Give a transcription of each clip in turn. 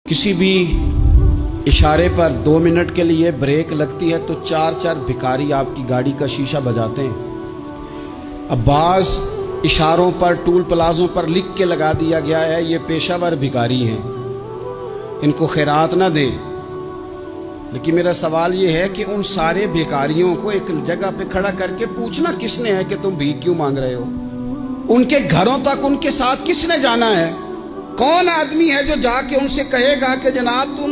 किसी भी इशारे पर 2 मिनट के लिए ब्रेक लगती है तो 4 भिखारी आपकी गाड़ी का शीशा बजाते हैं। अब बाज़ इशारों पर टूल प्लाजों पर लिख के लगा दिया गया है ये पेशावर भिखारी हैं, इनको खैरात ना दें। लेकिन मेरा सवाल ये है कि उन सारे भिखारियों को एक जगह पे खड़ा करके पूछना किसने है कि तुम भीख क्यों मांग रहे हो? उनके घरों तक उनके साथ किसने जाना है? कौन आदमी है जो जाके उनसे कहेगा कि जनाब तुम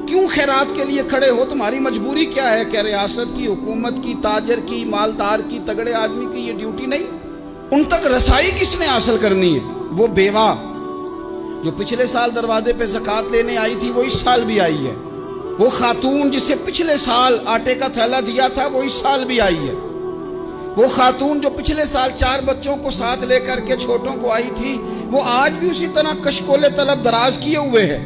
क्यों खैरात के लिए खड़े हो, तुम्हारी मजबूरी क्या है? क्या रियासत की, हुकूमत की, ताजर की, मालदार की, तगड़े आदमी की ये ड्यूटी नहीं? उन तक रसाई किसने हासिल करनी है? वो बेवा जो पिछले साल दरवाजे पे ज़कात लेने आई थी वो इस साल भी आई है। वो खातून जिसे पिछले साल आटे का थैला दिया था वो इस साल भी आई है। वो खातून जो पिछले साल 4 बच्चों को साथ लेकर के छोटों को आई थी वो आज भी उसी तरह कशकोले तलब दराज किए हुए है।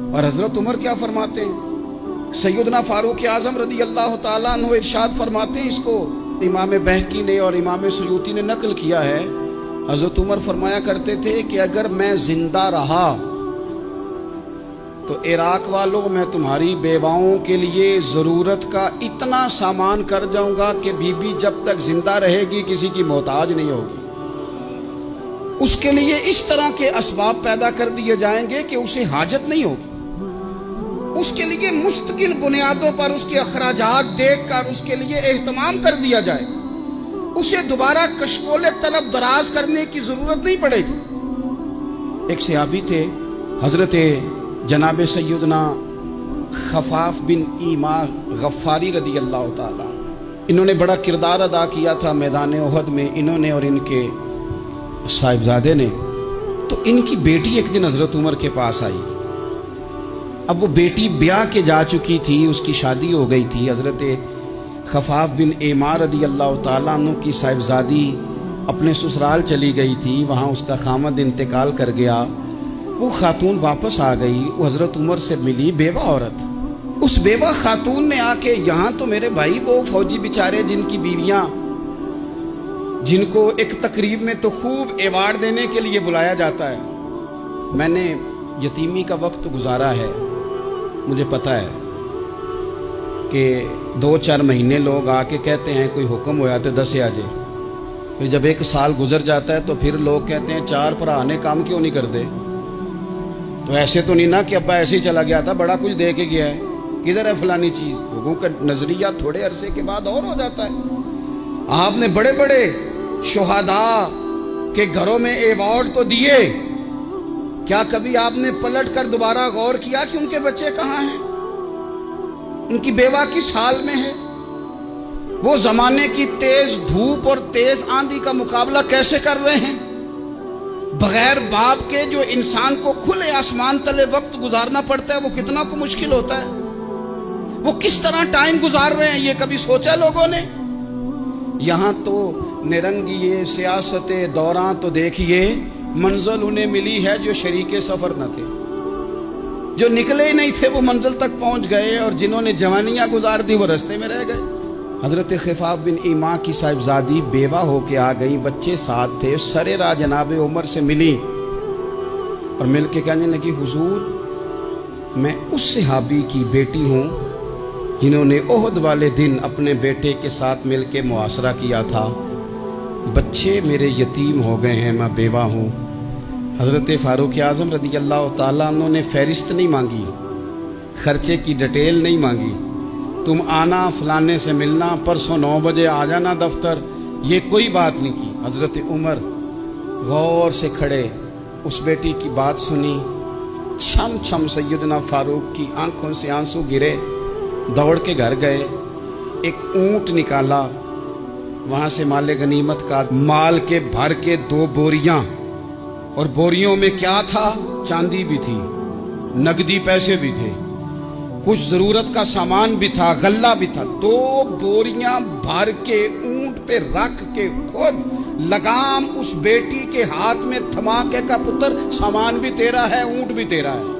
और हजरत उमर क्या फरमाते हैं? सैयदना फारूक आजम रदी अल्लाह ताला अन्हु इरशाद फरमाते हैं, इसको इमाम बहकी ने और इमाम सयूती ने नकल किया है। हजरत उमर फरमाया करते थे कि अगर मैं जिंदा रहा तो इराक वालों मैं तुम्हारी बेवाओं के लिए ज़रूरत का इतना सामान कर जाऊंगा कि बीबी जब तक जिंदा रहेगी किसी की मोहताज नहीं होगी। उसके लिए इस तरह के असबाब पैदा कर दिए जाएंगे कि उसे हाजत नहीं होगी। उसके लिए मुस्तकिल बुनियादों पर उसके अखराजात देख कर उसके लिए एहतमाम कर दिया जाए। उसे दोबारा कशकोले तलब दराज करने की जरूरत नहीं पड़ेगी। एक सहाबी थे हजरत जनाब सैयदना खफाफ बिन ईमा गफ्फारी रदी अल्लाह ताला। इन्होंने बड़ा किरदार अदा किया था मैदान उहद में, इन्होंने और इनके साहिबजादे ने। तो इनकी बेटी एक दिन हजरत उमर के पास आई। अब वो बेटी ब्याह के जा चुकी थी, उसकी शादी हो गई थी। हजरत खफाफ बिन ईमा रदी अल्लाह ताला अन्हु की साहिबजादी अपने ससुराल चली गई थी, वहाँ उसका खामद इंतकाल कर गया। वो खातून वापस आ गई, वो हजरत उमर से मिली, बेवा औरत। उस बेवा खातून ने आके यहाँ तो मेरे भाई वो फौजी बेचारे जिनकी बीवियां, जिनको एक तकरीब में तो खूब अवार्ड देने के लिए बुलाया जाता है। मैंने यतीमी का वक्त गुजारा है, मुझे पता है कि 2-4 महीने लोग आके कहते हैं कोई हुक्म होया तो 10 आ जाए। फिर जब 1 साल गुजर जाता है तो फिर लोग कहते हैं 4 भरा ने काम क्यों नहीं करते। तो ऐसे तो नहीं ना कि अब्बा ऐसे ही चला गया था, बड़ा कुछ दे के गया है, किधर है फलानी चीज। लोगों का नजरिया थोड़े अरसे के बाद और हो जाता है। आपने बड़े बड़े शुहदा के घरों में अवार्ड तो दिए, क्या कभी आपने पलट कर दोबारा गौर किया कि उनके बच्चे कहाँ हैं, उनकी बेवा किस हाल में है? वो जमाने की तेज धूप और तेज आंधी का मुकाबला कैसे कर रहे हैं? बगैर बाप के जो इंसान को खुले आसमान तले वक्त गुजारना पड़ता है वो कितना को मुश्किल होता है। वो किस तरह टाइम गुजार रहे हैं ये कभी सोचा लोगों ने? यहाँ तो निरंगी सियासत दौरान तो देखिए मंजिल उन्हें मिली है जो शरीके सफर न थे, जो निकले ही नहीं थे वो मंजिल तक पहुंच गए, और जिन्होंने जवानियां गुजार दी वो रास्ते में रह गए। हजरत खफाफ बिन ईमा की साहिबजादी बेवा होके आ गई, बच्चे साथ थे, सरे राह जनाब उमर से मिली और मिल के कहने लगी हुजूर मैं उस सहाबी की बेटी हूँ जिन्होंने ओहद वाले दिन अपने बेटे के साथ मिल के मुआसरा किया था। बच्चे मेरे यतीम हो गए हैं, मैं बेवा हूँ। हजरत फारूक आजम रदी अल्लाह ताला अन्हु ने फहरिस्त नहीं मांगी, खर्चे की डिटेल नहीं मांगी, तुम आना फलाने से मिलना, परसों 9 बजे आ जाना दफ्तर, ये कोई बात नहीं की। हजरत उमर गौर से खड़े उस बेटी की बात सुनी, छम छम सैयदना फारूक की आंखों से आंसू गिरे, दौड़ के घर गए, एक ऊंट निकाला, वहां से माले गनीमत का माल के भर के 2 बोरियां, और बोरियों में क्या था? चांदी भी थी, नगदी पैसे भी थे, कुछ जरूरत का सामान भी था, गल्ला भी था। 2 बोरियां भर के ऊंट पे रख के खुद लगाम उस बेटी के हाथ में थमा के का पुत्र सामान भी तेरा है, ऊंट भी तेरा है।